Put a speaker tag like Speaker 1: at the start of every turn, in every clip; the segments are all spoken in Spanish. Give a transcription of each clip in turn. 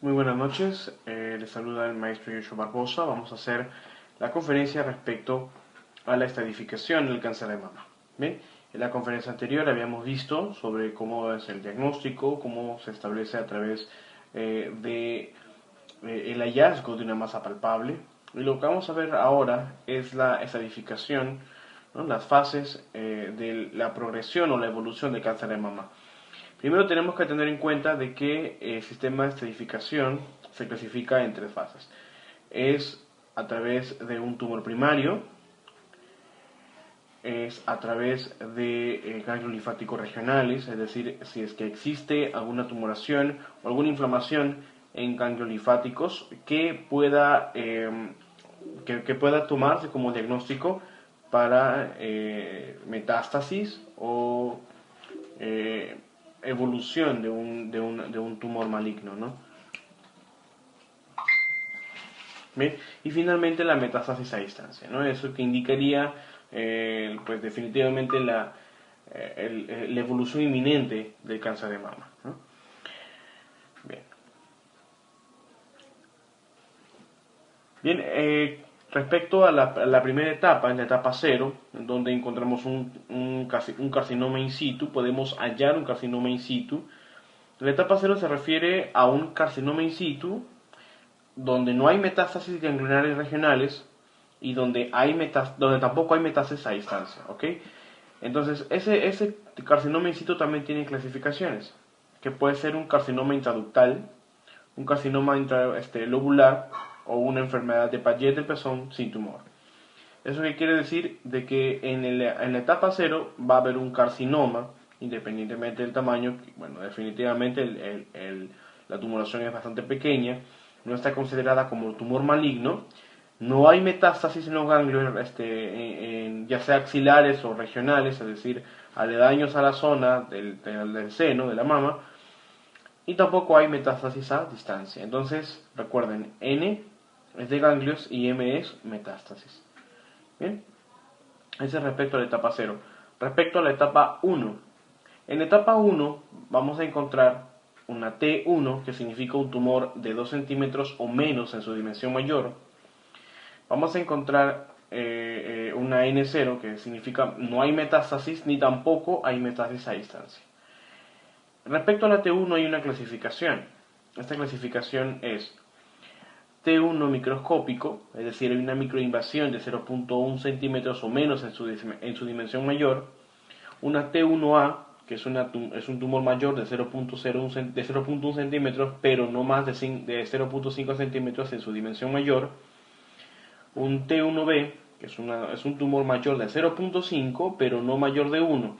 Speaker 1: Muy buenas noches, les saluda el maestro Yoshua Barbosa. Vamos a hacer la conferencia respecto a la estadificación del cáncer de mama. Bien, en la conferencia anterior habíamos visto sobre cómo es el diagnóstico, cómo se establece a través de el hallazgo de una masa palpable. Y lo que vamos a ver ahora es la estadificación, ¿no? Las fases de la progresión o la evolución del cáncer de mama. Primero tenemos que tener en cuenta de que el sistema de estratificación se clasifica en tres fases. Es a través de un tumor primario, es a través de ganglios linfáticos regionales, es decir, si es que existe alguna tumoración o alguna inflamación en ganglios linfáticos que pueda tomarse como diagnóstico para metástasis o eh, evolución de un tumor maligno, ¿no? ¿Bien? Y finalmente la metástasis a distancia, ¿no? Eso que indicaría, pues definitivamente la evolución inminente del cáncer de mama, ¿no? Bien, Bien, respecto a la primera etapa, en la etapa cero, en donde encontramos un carcinoma in situ, podemos hallar un carcinoma in situ. La etapa cero se refiere a un carcinoma in situ donde no hay metástasis ganglionares regionales y donde tampoco hay metástasis a distancia, ¿ok? Entonces, ese carcinoma in situ también tiene clasificaciones, que puede ser un carcinoma intraductal, un carcinoma lobular o una enfermedad de Paget del pezón sin tumor. ¿Eso qué quiere decir? De que en la etapa cero va a haber un carcinoma, independientemente del tamaño. Bueno, definitivamente la tumoración es bastante pequeña, no está considerada como tumor maligno, no hay metástasis en los ganglios, ya sea axilares o regionales, es decir, aledaños a la zona del seno, de la mama, y tampoco hay metástasis a distancia. Entonces, recuerden, N es de ganglios y M es metástasis. Bien, ese es respecto a la etapa cero. Respecto a la etapa uno, en la etapa uno vamos a encontrar una T1, que significa un tumor de 2 centímetros o menos en su dimensión mayor. Vamos a encontrar una N0, que significa no hay metástasis ni tampoco hay metástasis a distancia. Respecto a la T1 hay una clasificación. Esta clasificación es T1 microscópico, es decir, hay una microinvasión de 0.1 centímetros o menos en su dimensión mayor. Una T1A, que es un tumor mayor de 0.1 centímetros, pero no más de 0.5 centímetros en su dimensión mayor. Un T1B, que es un tumor mayor de 0.5, pero no mayor de 1.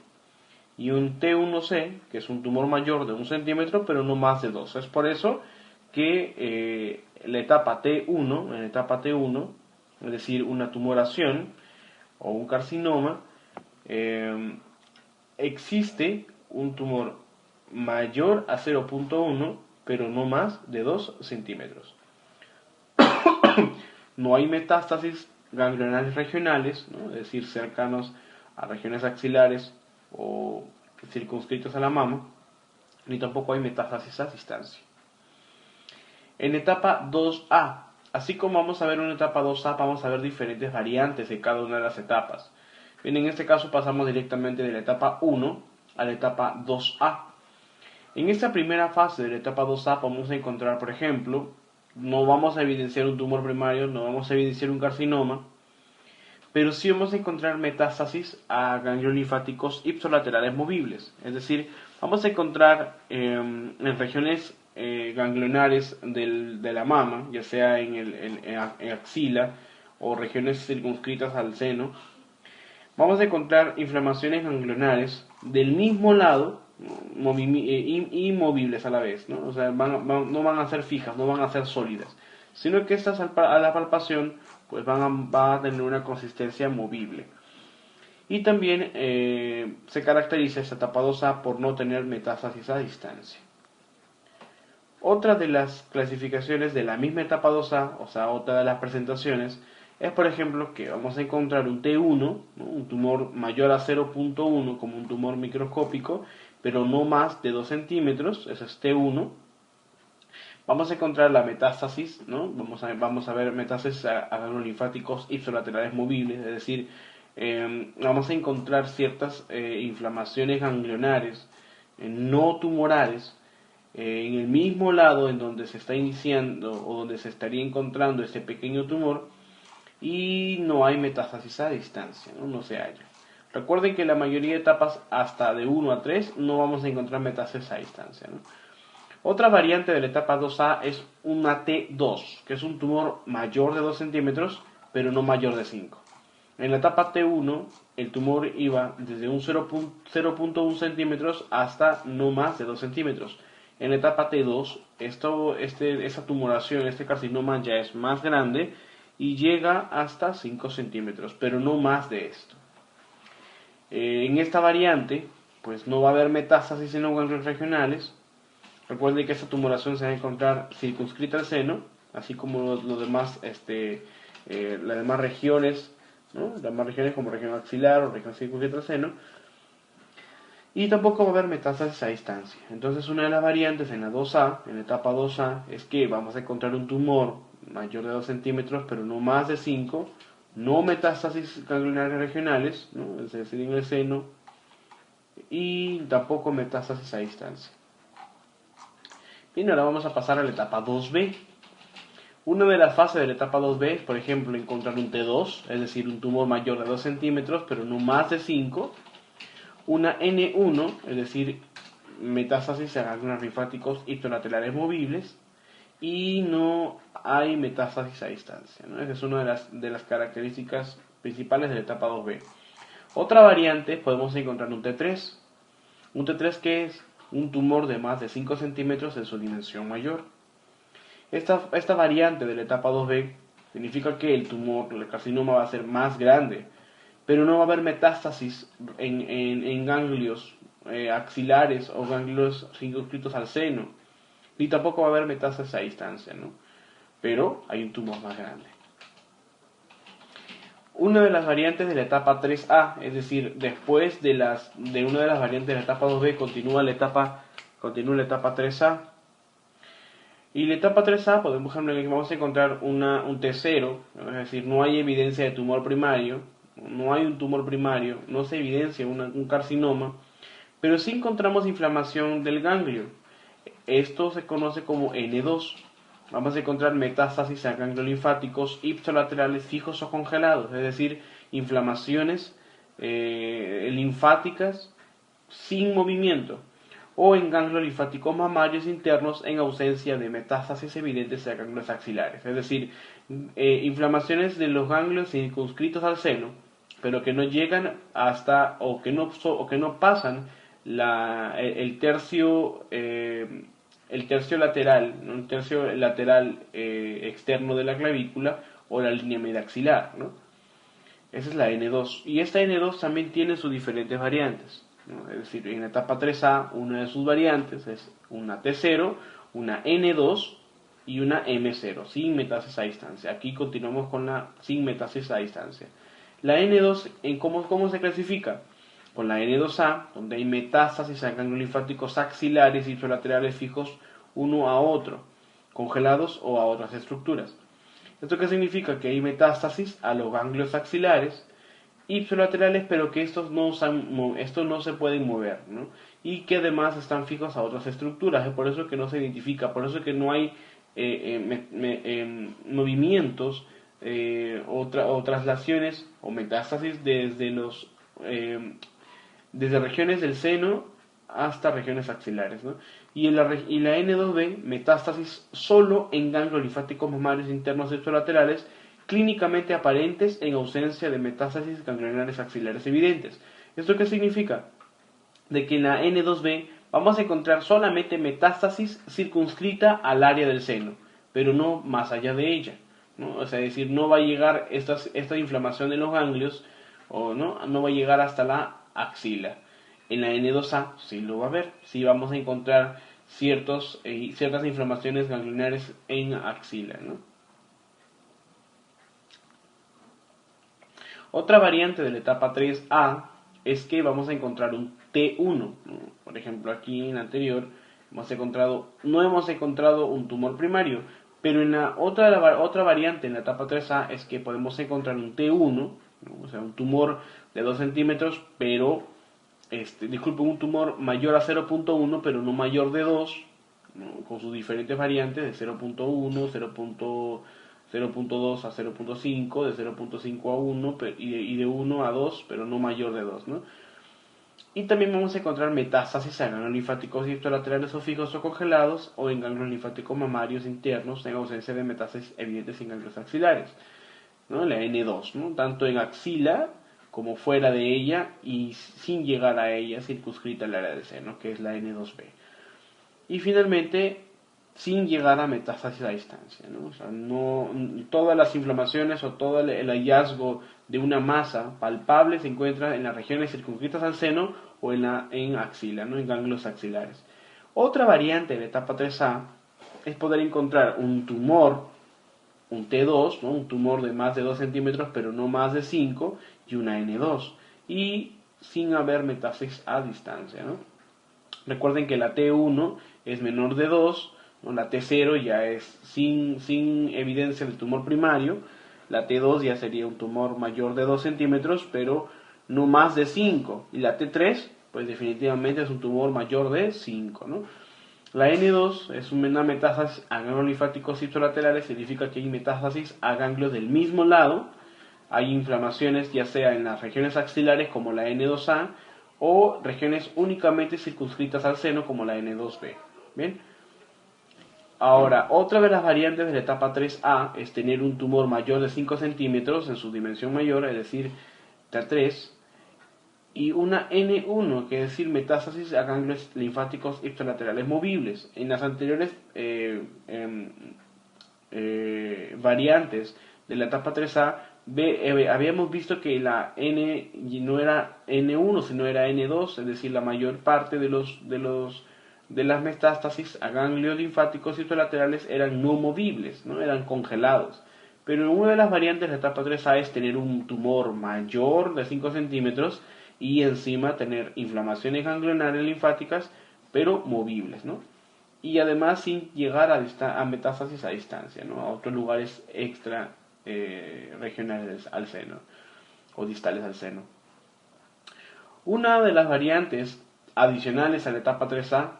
Speaker 1: Y un T1C, que es un tumor mayor de 1 centímetro, pero no más de 2. Es por eso que en la etapa T1, es decir, una tumoración o un carcinoma, eh, existe un tumor mayor a 0.1, pero no más de 2 centímetros. No hay metástasis ganglionales regionales, ¿no? Es decir, cercanos a regiones axilares o circunscritos a la mama, ni tampoco hay metástasis a distancia. En etapa 2A, así como vamos a ver una etapa 2A, vamos a ver diferentes variantes de cada una de las etapas. Bien, en este caso pasamos directamente de la etapa 1 a la etapa 2A. En esta primera fase de la etapa 2A vamos a encontrar, por ejemplo, no vamos a evidenciar un tumor primario, no vamos a evidenciar un carcinoma, pero sí vamos a encontrar metástasis a ganglios linfáticos ipsilaterales movibles. Es decir, vamos a encontrar en regiones ganglionares de la mama, ya sea en axila o regiones circunscritas al seno, vamos a encontrar inflamaciones ganglionares del mismo lado, inmovibles a la vez, ¿no? O sea, no van a ser fijas, no van a ser sólidas, sino que estas a la palpación pues van a tener una consistencia movible. Y también se caracteriza esta etapa 2A por no tener metástasis a distancia. Otra de las clasificaciones de la misma etapa 2A, o sea, otra de las presentaciones, es por ejemplo que vamos a encontrar un T1, ¿no? Un tumor mayor a 0.1 como un tumor microscópico, pero no más de 2 centímetros, ese es T1, vamos a encontrar la metástasis, ¿no? Vamos a ver metástasis a ganglios linfáticos ipsilaterales movibles, es decir, vamos a encontrar ciertas inflamaciones ganglionares no tumorales en el mismo lado en donde se está iniciando o donde se estaría encontrando este pequeño tumor, y no hay metástasis a distancia, no se halla. Recuerden que la mayoría de etapas, hasta de 1 a 3, no vamos a encontrar metástasis a distancia, ¿no? Otra variante de la etapa 2A es una T2, que es un tumor mayor de 2 centímetros, pero no mayor de 5. En la etapa T1, el tumor iba desde un 0.1 centímetros hasta no más de 2 centímetros. En la etapa T2, esta tumoración, este carcinoma ya es más grande y llega hasta 5 centímetros, pero no más de esto. En esta variante, pues no va a haber metástasis en los ganglios regionales. Recuerden que esta tumoración se va a encontrar circunscrita al seno, así como los demás, las demás regiones, ¿no? Las demás regiones como región axilar o región circunscrita al seno. Y tampoco va a haber metástasis a distancia. Entonces, una de las variantes en la 2A, en la etapa 2A, es que vamos a encontrar un tumor mayor de 2 centímetros, pero no más de 5, no metástasis ganglionares regionales, ¿no? Es decir, en el seno, y tampoco metástasis a distancia. Bien, ahora vamos a pasar a la etapa 2B. Una de las fases de la etapa 2B es, por ejemplo, encontrar un T2, es decir, un tumor mayor de 2 centímetros, pero no más de 5. Una N1, es decir, metástasis a ganglios linfáticos ipsilaterales movibles. Y no hay metástasis a distancia, ¿no? Esa es una de las características principales de la etapa 2B. Otra variante, podemos encontrar un T3. Un T3 que es un tumor de más de 5 centímetros en su dimensión mayor. Esta variante de la etapa 2B significa que el tumor, el carcinoma, va a ser más grande, pero no va a haber metástasis en ganglios axilares o ganglios circunscritos al seno, ni tampoco va a haber metástasis a distancia, ¿no? Pero hay un tumor más grande. Una de las variantes de la etapa 3A, es decir, después de una de las variantes de la etapa 2B, continúa la etapa 3A. Y la etapa 3A, por ejemplo, en que vamos a encontrar un T0, es decir, no hay evidencia de tumor primario, no hay un tumor primario, no se evidencia un carcinoma, pero sí encontramos inflamación del ganglio. Esto se conoce como N2. Vamos a encontrar metástasis a ganglios linfáticos ipsilaterales fijos o congelados, es decir, inflamaciones linfáticas sin movimiento, o en ganglios linfáticos mamarios internos en ausencia de metástasis evidentes a ganglios axilares, es decir, inflamaciones de los ganglios circunscritos al seno, pero que no llegan hasta o que no pasan el tercio lateral, ¿no? El tercio lateral externo de la clavícula o la línea medaxilar, ¿no? Esa es la N2. Y esta N2 también tiene sus diferentes variantes, ¿no? Es decir, en la etapa 3A, una de sus variantes es una T0, una N2 y una M0, sin metástasis a distancia. Aquí continuamos con la sin metástasis a distancia. La N2, ¿cómo se clasifica? Con la N2A, donde hay metástasis a ganglios linfáticos axilares y ipsilaterales fijos uno a otro, congelados o a otras estructuras. ¿Esto qué significa? Que hay metástasis a los ganglios axilares ipsilaterales, pero que estos no se pueden mover, ¿no? Y que además están fijos a otras estructuras. Es por eso que no se identifica, por eso que no hay movimientos o traslaciones o metástasis desde regiones del seno hasta regiones axilares, ¿no? Y la N2B, metástasis solo en ganglios linfáticos mamarios internos ipsilaterales, clínicamente aparentes en ausencia de metástasis ganglionares axilares evidentes. ¿Esto qué significa? De que en la N2B vamos a encontrar solamente metástasis circunscrita al área del seno, pero no más allá de ella, ¿no? O sea, es decir, no va a llegar esta inflamación de los ganglios, o no va a llegar hasta la axila. En la N2A sí lo va a haber, sí vamos a encontrar ciertas inflamaciones ganglionares en axila, ¿no? Otra variante de la etapa 3A es que vamos a encontrar un T1, ¿no? Por ejemplo, aquí en la anterior No hemos encontrado un tumor primario, pero en la otra variante, en la etapa 3A, es que podemos encontrar un T1, ¿no? O sea, un tumor de 2 centímetros, pero, un tumor mayor a 0.1, pero no mayor de 2, ¿no? Con sus diferentes variantes de 0.1, 0.2 a 0.5, de 0.5 a 1 y de 1 a 2, pero no mayor de 2, ¿no? Y también vamos a encontrar metástasis en ganglios linfáticos ipsilaterales o fijos o congelados, o en ganglios linfáticos mamarios internos en ausencia de metástasis evidentes en ganglios axilares, ¿no? La N2, ¿no? Tanto en axila como fuera de ella y sin llegar a ella, circunscrita al área del seno, que es la N2B. Y finalmente, sin llegar a metástasis a distancia, ¿no? O sea, no, todas las inflamaciones o todo el hallazgo de una masa palpable se encuentra en las regiones circunscritas al seno o en axila, ¿no? En ganglios axilares. Otra variante de la etapa 3A es poder encontrar un tumor, un T2, ¿no? Un tumor de más de 2 centímetros, pero no más de 5, y una N2, y sin haber metástasis a distancia, ¿no? Recuerden que la T1 es menor de 2, ¿no? La T0 ya es sin evidencia del tumor primario, la T2 ya sería un tumor mayor de 2 centímetros, pero no más de 5, y la T3, pues definitivamente es un tumor mayor de 5, ¿no? La N2 es una metástasis a ganglios linfáticos ipsilaterales, significa que hay metástasis a ganglios del mismo lado, hay inflamaciones ya sea en las regiones axilares como la N2A o regiones únicamente circunscritas al seno como la N2B. Bien. Ahora, otra de las variantes de la etapa 3A es tener un tumor mayor de 5 centímetros en su dimensión mayor, es decir, T3, y una N1, que es decir, metástasis a ganglios linfáticos ipsilaterales movibles. En las anteriores variantes de la etapa 3A, habíamos visto que la N no era N1, sino era N2, es decir, la mayor parte de las metástasis a ganglios linfáticos ipsilaterales eran no movibles, ¿no? Eran congelados. Pero una de las variantes de la etapa 3A es tener un tumor mayor de 5 centímetros y encima tener inflamaciones ganglionares linfáticas, pero movibles, ¿no? Y además sin llegar a metástasis a distancia, ¿no? A otros lugares extra regionales al seno o distales al seno. Una de las variantes adicionales a la etapa 3A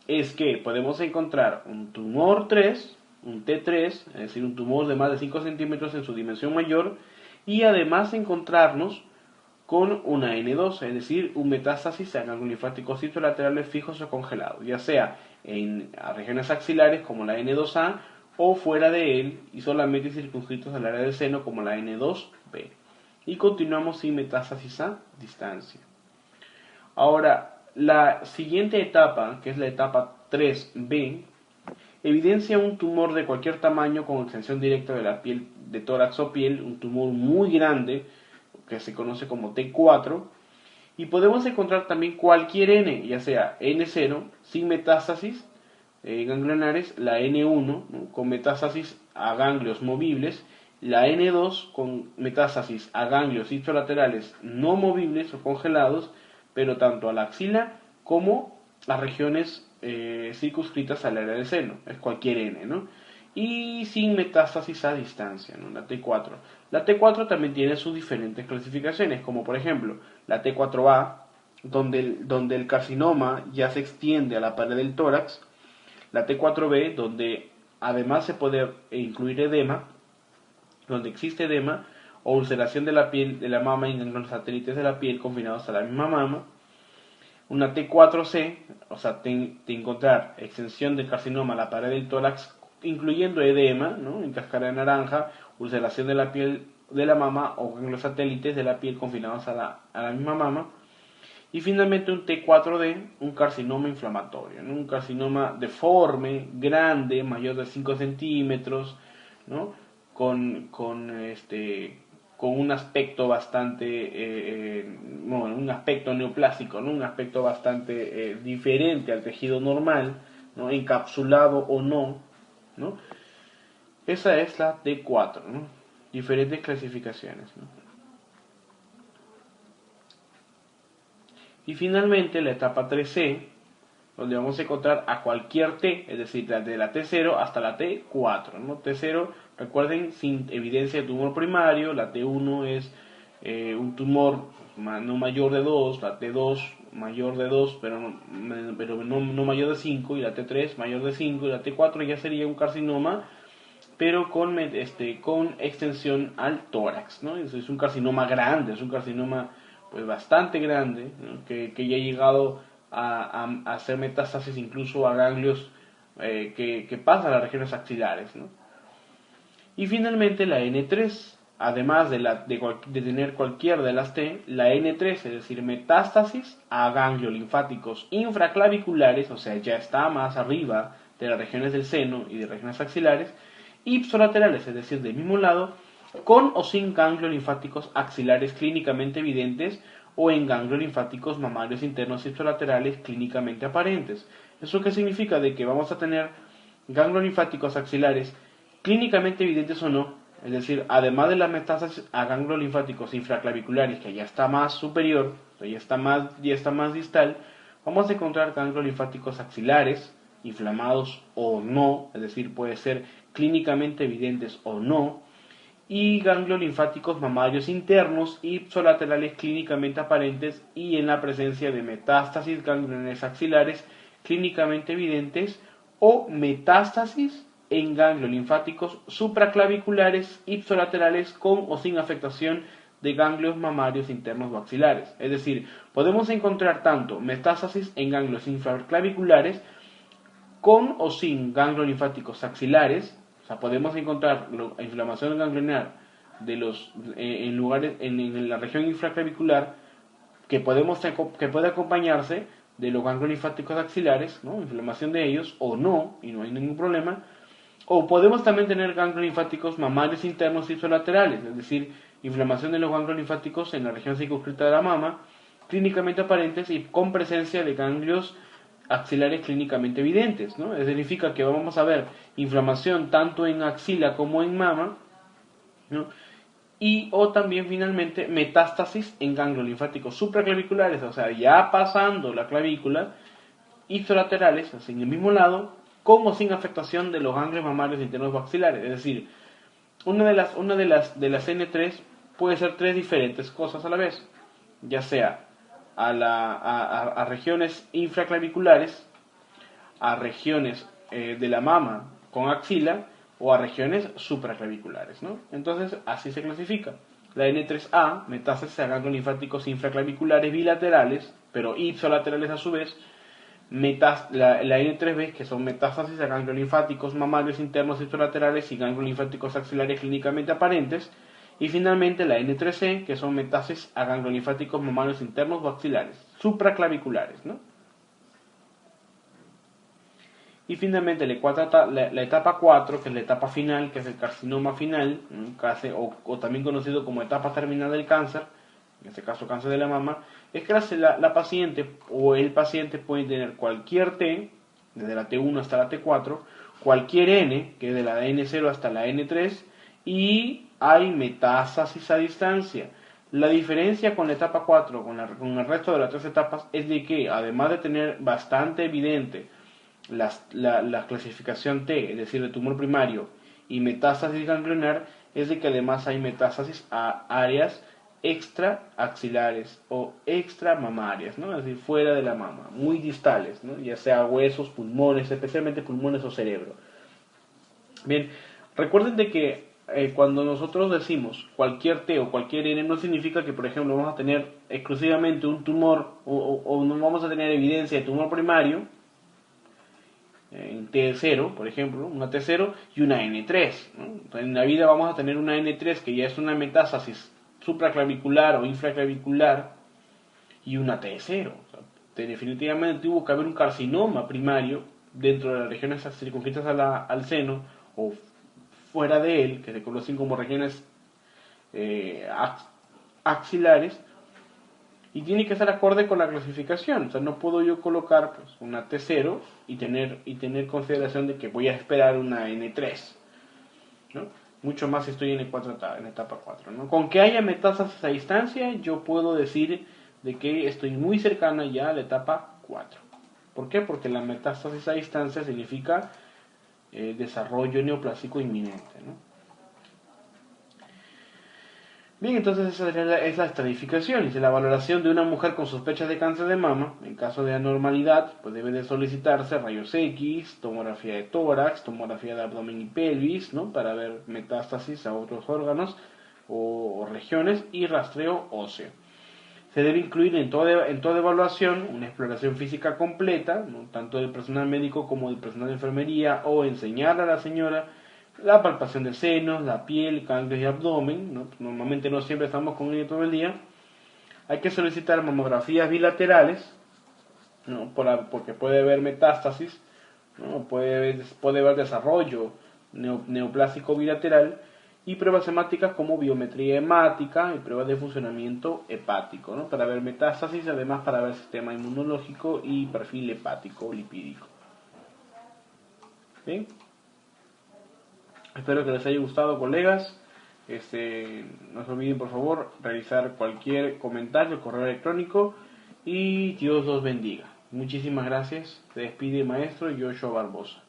Speaker 1: es que podemos encontrar un tumor 3, un T3, es decir, un tumor de más de 5 centímetros en su dimensión mayor, y además encontrarnos con una N2, es decir, un metástasis en ganglios linfáticos ipsilaterales fijos o congelados, ya sea en regiones axilares como la N2A o fuera de él y solamente circunscritos al área del seno como la N2B. Y continuamos sin metástasis a distancia. Ahora, la siguiente etapa, que es la etapa 3B, evidencia un tumor de cualquier tamaño con extensión directa de la piel, de tórax o piel, un tumor muy grande, que se conoce como T4, y podemos encontrar también cualquier N, ya sea N0 sin metástasis ganglionares, la N1, ¿no? Con metástasis a ganglios movibles, la N2 con metástasis a ganglios ipsilaterales no movibles o congelados, pero tanto a la axila como a regiones circunscritas al área del seno, es cualquier N, ¿no? Y sin metástasis a distancia, ¿no? La T4. La T4 también tiene sus diferentes clasificaciones, como por ejemplo la T4A, donde el carcinoma ya se extiende a la pared del tórax, la T4B, donde además se puede incluir edema, donde existe edema o ulceración de la piel de la mama y ganglios satélites de la piel confinados a la misma mama. Una T4C, o sea, de encontrar extensión del carcinoma a la pared del tórax, incluyendo edema, ¿no? En cáscara de naranja, ulceración de la piel de la mama o ganglios satélites de la piel confinados a la misma mama. Y finalmente un T4D, un carcinoma inflamatorio, ¿no? Un carcinoma deforme, grande, mayor de 5 centímetros, ¿no? Con un aspecto bastante, bueno, un aspecto neoplásico, ¿no? Un aspecto bastante diferente al tejido normal, ¿no? Encapsulado o no, ¿no? Esa es la T4, ¿no? Diferentes clasificaciones, ¿no? Y finalmente la etapa 3C donde vamos a encontrar a cualquier T, es decir, desde la T0 hasta la T4, ¿no? T0, recuerden, sin evidencia de tumor primario, la T1 es un tumor no mayor de 2, la T2 mayor de 2, pero no mayor de 5, y la T3 mayor de 5, y la T4 ya sería un carcinoma, pero con extensión al tórax, ¿no? Es un carcinoma grande, es un carcinoma pues bastante grande, ¿no? que ya ha llegado a hacer metástasis incluso a ganglios que pasan a las regiones axilares, ¿no? Y finalmente la N3, además de tener cualquiera de las T, la N3, es decir, metástasis a ganglios linfáticos infraclaviculares, o sea, ya está más arriba de las regiones del seno y de regiones axilares, ipsolaterales, es decir, del mismo lado, con o sin ganglios linfáticos axilares clínicamente evidentes o en ganglios linfáticos mamarios internos ipsolaterales clínicamente aparentes. ¿Eso qué significa? De que vamos a tener ganglios linfáticos axilares clínicamente evidentes o no, es decir, además de las metástasis a ganglios linfáticos infraclaviculares, que ya está más superior, o sea, ya está más distal, vamos a encontrar ganglios linfáticos axilares, inflamados o no, es decir, puede ser clínicamente evidentes o no, y ganglios linfáticos mamarios internos ipsolaterales clínicamente aparentes y en la presencia de metástasis ganglionares axilares clínicamente evidentes o metástasis en ganglios linfáticos supraclaviculares ipsolaterales con o sin afectación de ganglios mamarios internos o axilares. Es decir, podemos encontrar tanto metástasis en ganglios infraclaviculares con o sin ganglios linfáticos axilares. O sea, podemos encontrar la inflamación ganglionar en lugares en la región infraclavicular que puede acompañarse de los ganglios linfáticos axilares, ¿no? Inflamación de ellos o no, y no hay ningún problema. O podemos también tener ganglios linfáticos mamarios internos ipsolaterales, es decir, inflamación de los ganglios linfáticos en la región circunscrita de la mama, clínicamente aparentes y con presencia de ganglios axilares clínicamente evidentes, ¿no? Eso significa que vamos a ver inflamación tanto en axila como en mama, ¿no? Y o también finalmente metástasis en ganglios linfáticos supraclaviculares, o sea, ya pasando la clavícula, ipsolaterales, o sea, en el mismo lado, con o sin afectación de los ganglios mamarios internos o axilares. Es decir, una de las N3 puede ser tres diferentes cosas a la vez, ya sea a regiones infraclaviculares, a regiones de la mama con axila o a regiones supraclaviculares, ¿no? Entonces, así se clasifica. La N3A, metástasis a ganglios linfáticos infraclaviculares bilaterales, pero ipsolaterales a su vez. La N3B, que son metástasis a ganglios linfáticos mamarios internos ipsolaterales y ganglios linfáticos axilares clínicamente aparentes. Y finalmente la N3C, que son metástasis a ganglios linfáticos mamarios internos o axilares, supraclaviculares, ¿no? Y finalmente la etapa 4, que es la etapa final, que es el carcinoma final, o también conocido como etapa terminal del cáncer, en este caso cáncer de la mama, es que la paciente o el paciente puede tener cualquier T, desde la T1 hasta la T4, cualquier N, que es de la N0 hasta la N3, y hay metástasis a distancia. La diferencia con la etapa 4, con el resto de las tres etapas, es de que además de tener bastante evidente la clasificación T, es decir, de tumor primario, y metástasis ganglionar, es de que además hay metástasis a áreas extraaxilares o extramamarias, ¿no? Es decir, fuera de la mama, muy distales, ¿no? Ya sea huesos, pulmones, especialmente pulmones o cerebro. Bien, recuerden de que cuando nosotros decimos cualquier T o cualquier N, no significa que, por ejemplo, vamos a tener exclusivamente un tumor o no vamos a tener evidencia de tumor primario en T0, por ejemplo, una T0 y una N3, ¿no? Entonces, en la vida vamos a tener una N3 que ya es una metástasis supraclavicular o infraclavicular y una T0. O sea, definitivamente tuvo que haber un carcinoma primario dentro de las regiones circunscritas al seno o fuera de él, que se conocen como regiones axilares, y tiene que estar acorde con la clasificación. O sea, no puedo yo colocar pues, una T0 y tener consideración de que voy a esperar una N3, ¿no? Mucho más si estoy en etapa 4, ¿no? Con que haya metástasis a distancia, yo puedo decir de que estoy muy cercana ya a la etapa 4. ¿Por qué? Porque la metástasis a distancia significa desarrollo neoplásico inminente, ¿no? Bien, entonces esa es la estratificación. Dice, la valoración de una mujer con sospechas de cáncer de mama, en caso de anormalidad, pues debe de solicitarse rayos X, tomografía de tórax, tomografía de abdomen y pelvis, ¿no? Para ver metástasis a otros órganos o regiones, y rastreo óseo. Se debe incluir en toda evaluación una exploración física completa, ¿no? Tanto del personal médico como del personal de enfermería, o enseñar a la señora la palpación de senos, la piel, ganglios y abdomen, ¿no? Normalmente no siempre estamos con ello todo el día. Hay que solicitar mamografías bilaterales, ¿no? Porque puede haber metástasis, ¿no? Puede haber desarrollo neoplásico bilateral, y pruebas hemáticas como biometría hemática y pruebas de funcionamiento hepático, ¿no? Para ver metástasis, además para ver sistema inmunológico y perfil hepático lipídico. ¿Bien? Espero que les haya gustado, colegas. No se olviden, por favor, realizar cualquier comentario, correo electrónico, y Dios los bendiga. Muchísimas gracias. Se despide el maestro Joshua Barbosa.